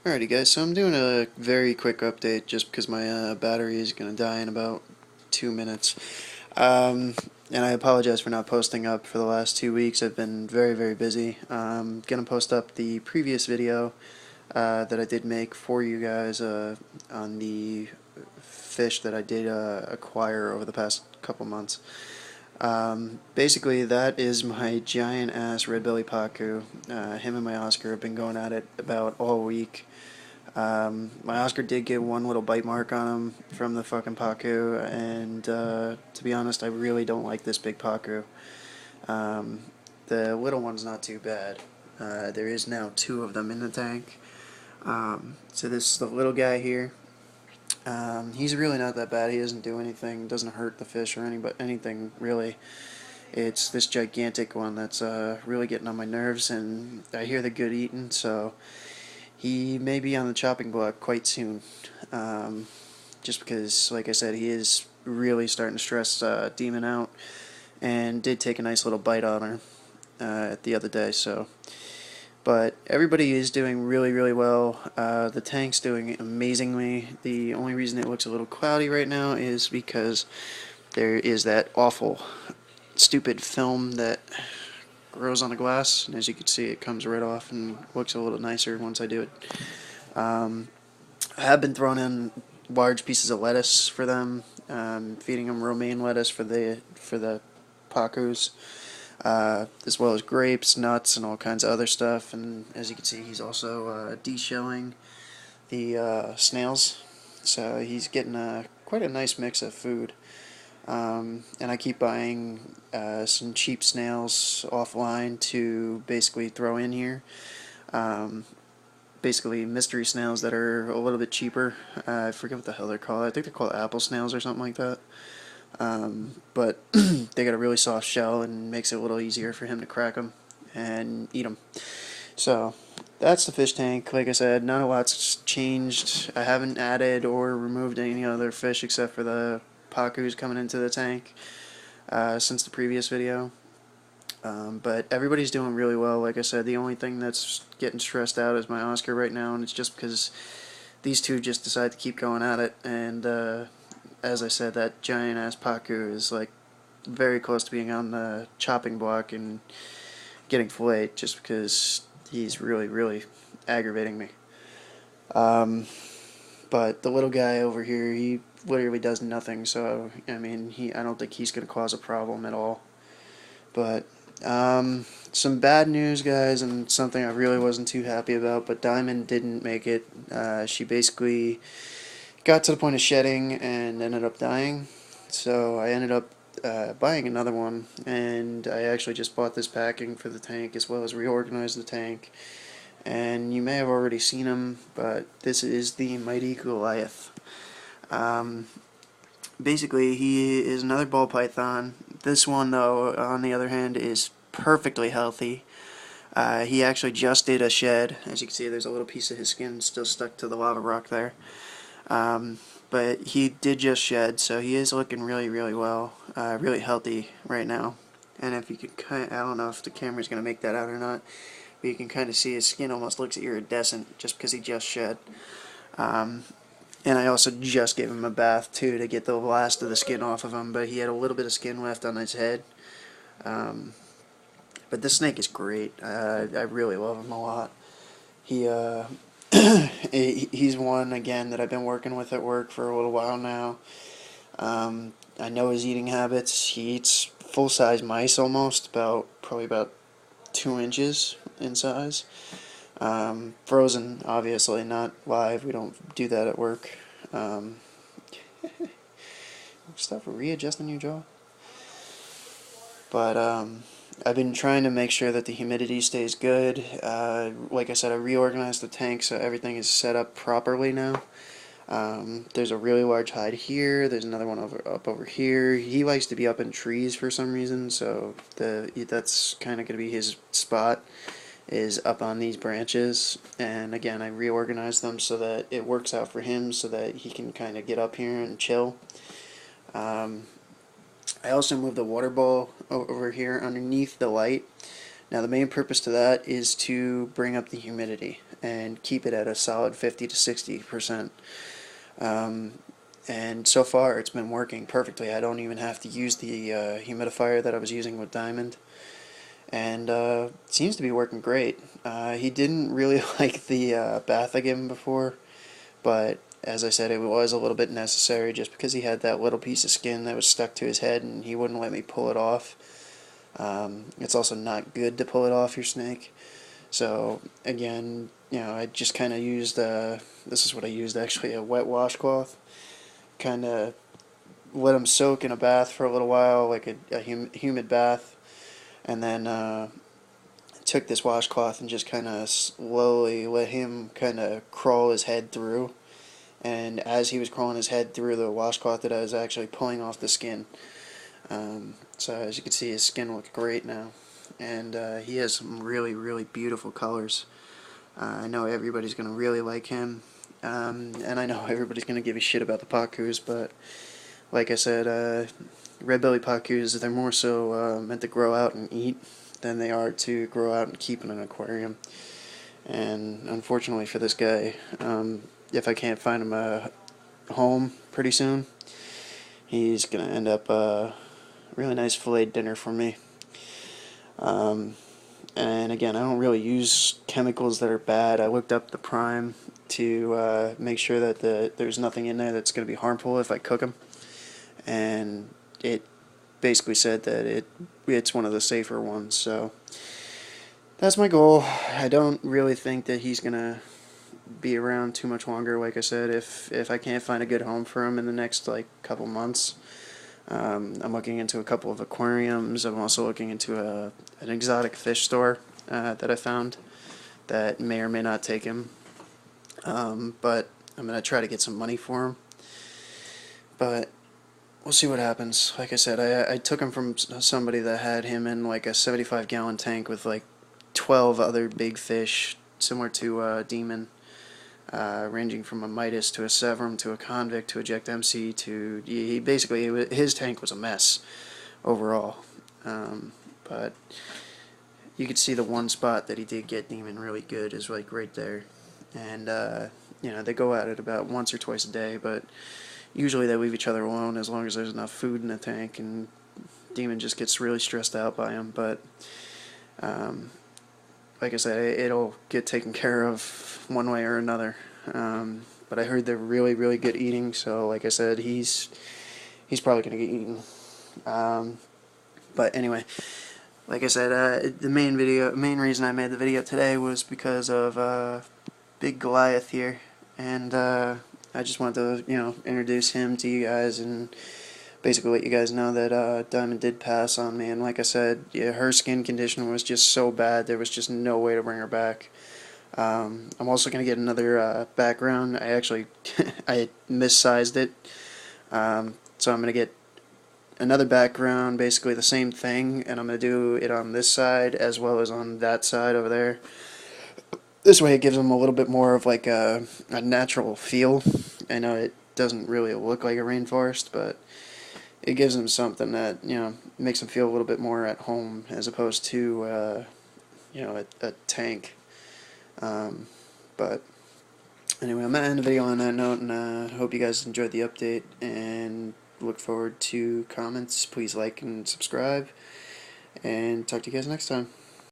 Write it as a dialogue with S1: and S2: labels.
S1: Alrighty guys, so I'm doing a very quick update just because my battery is going to die in about 2 minutes. And I apologize for not posting up for the last 2 weeks. I've been very, very busy. Going to post up the previous video that I did make for you guys on the fish that I did acquire over the past couple months. Basically, that is my giant ass red belly pacu. Him and my Oscar have been going at it about all week. My Oscar did get one little bite mark on him from the fucking Pacu, and to be honest, I really don't like this big Pacu. Um, the little one's not too bad. There is now two of them in the tank. So this is the little guy here. He's really not that bad. He doesn't do anything, doesn't hurt the fish or anything really. It's this gigantic one that's really getting on my nerves, and I hear the good eating, so he may be on the chopping block quite soon. Just because, like I said, he is really starting to stress Demon out, and did take a nice little bite on her the other day. So, but everybody is doing really, really well. The tank's doing amazingly. The only reason it looks a little cloudy right now is because there is that awful, stupid film that grows on the glass, and as you can see, it comes right off and looks a little nicer once I do it. Um, I have been throwing in large pieces of lettuce for them, feeding them romaine lettuce for the pacus, as well as grapes, nuts, and all kinds of other stuff. And as you can see, he's also deshelling the snails, so he's getting quite a nice mix of food. And I keep buying some cheap snails offline to basically throw in here. Um, Basically mystery snails that are a little bit cheaper. I forget what the hell they're called. I think they're called apple snails or something like that. But they got a really soft shell and makes it a little easier for him to crack them and eat them. So that's the fish tank. Like I said, not a lot's changed. I haven't added or removed any other fish except for the pacus coming into the tank since the previous video. But everybody's doing really well. Like I said, the only thing that's getting stressed out is my Oscar right now, and it's just because these two just decide to keep going at it. And as I said, that giant ass Pacu is like very close to being on the chopping block and getting filleted just because he's really, really aggravating me. Um, but the little guy over here, he literally does nothing. So I mean, I don't think he's gonna cause a problem at all. But some bad news, guys, and something I really wasn't too happy about. But Diamond didn't make it. She basically got to the point of shedding and ended up dying. So I ended up buying another one, and I actually just bought this packing for the tank as well as reorganized the tank. And you may have already seen him, but this is the Mighty Goliath. Um, Basically, he is another ball python. This one, though, on the other hand, is perfectly healthy. He actually just did a shed. As you can see, there's a little piece of his skin still stuck to the lava rock there. Um, but he did just shed, so he is looking really, really well, really healthy right now. And if you could I don't know if the camera's going to make that out or not, but you can kind of see his skin almost looks iridescent just because he just shed. Um, and I also just gave him a bath too to get the last of the skin off of him, but he had a little bit of skin left on his head. Um, but this snake is great. I really love him a lot. He he's one again that I've been working with at work for a little while now. I know his eating habits. He eats full size mice almost, probably about 2 inches in size. Frozen, obviously, not live. We don't do that at work. Um, Stop readjusting your jaw. But I've been trying to make sure that the humidity stays good. Like I said, I reorganized the tank so everything is set up properly now. There's a really large hide here. There's another one up over here. He likes to be up in trees for some reason, so that's kind of going to be his spot, is up on these branches. And again, I reorganized them so that it works out for him, so that he can kind of get up here and chill. Um, I also moved the water bowl over here underneath the light Now the main purpose to that is to bring up the humidity and keep it at a solid 50 to 60%. And so far it's been working perfectly. I don't even have to use the humidifier that I was using with Diamond, and it seems to be working great. He didn't really like the bath I gave him before, but as I said, it was a little bit necessary just because he had that little piece of skin that was stuck to his head and he wouldn't let me pull it off. It's also not good to pull it off your snake. So again, I just kind of used, this is what I used actually, a wet washcloth. Kind of let him soak in a bath for a little while, like a humid bath, and then took this washcloth and just kind of slowly let him kind of crawl his head through. And as he was crawling his head through the washcloth, that I was actually pulling off the skin. So as you can see, his skin looks great now, and he has some really, really beautiful colors. I know everybody's going to really like him, and I know everybody's going to give a shit about the Pacus, but like I said, red-bellied Pacus, they're more so meant to grow out and eat than they are to grow out and keep in an aquarium. And unfortunately for this guy, if I can't find him a home pretty soon, he's going to end up a really nice filleted dinner for me. And again, I don't really use chemicals that are bad. I looked up the Prime to make sure that there's nothing in there that's going to be harmful if I cook them, and it basically said that it's one of the safer ones. So that's my goal. I don't really think that he's going to be around too much longer. Like I said, if I can't find a good home for him in the next couple months, I'm looking into a couple of aquariums. I'm also looking into an exotic fish store that I found that may or may not take him. But I'm going to try to get some money for him. But we'll see what happens. Like I said, I took him from somebody that had him in like a 75-gallon tank with like 12 other big fish, similar to Demon. Ranging from a Midas to a Severum to a Convict to a Ject MC to his tank was a mess overall. But you could see the one spot that he did get Demon really good is like right there, and they go at it about once or twice a day, but usually they leave each other alone as long as there's enough food in the tank, and Demon just gets really stressed out by him. But like I said, it'll get taken care of one way or another. But I heard they're really, really good eating, so like I said, he's probably going to get eaten. But anyway, like I said, the main reason I made the video today was because of Big Goliath here, and I just wanted to, introduce him to you guys and basically let you guys know that Diamond did pass on me. And like I said, yeah, her skin condition was just so bad, there was just no way to bring her back. I'm also going to get another background. I actually I missized it, so I'm going to get another background, basically the same thing, and I'm going to do it on this side as well as on that side over there. This way it gives them a little bit more of like a natural feel. I know it doesn't really look like a rainforest, but it gives them something that, makes them feel a little bit more at home as opposed to, a tank. But anyway, I'm going to end the video on that note, and hope you guys enjoyed the update, and look forward to comments. Please like and subscribe, and talk to you guys next time.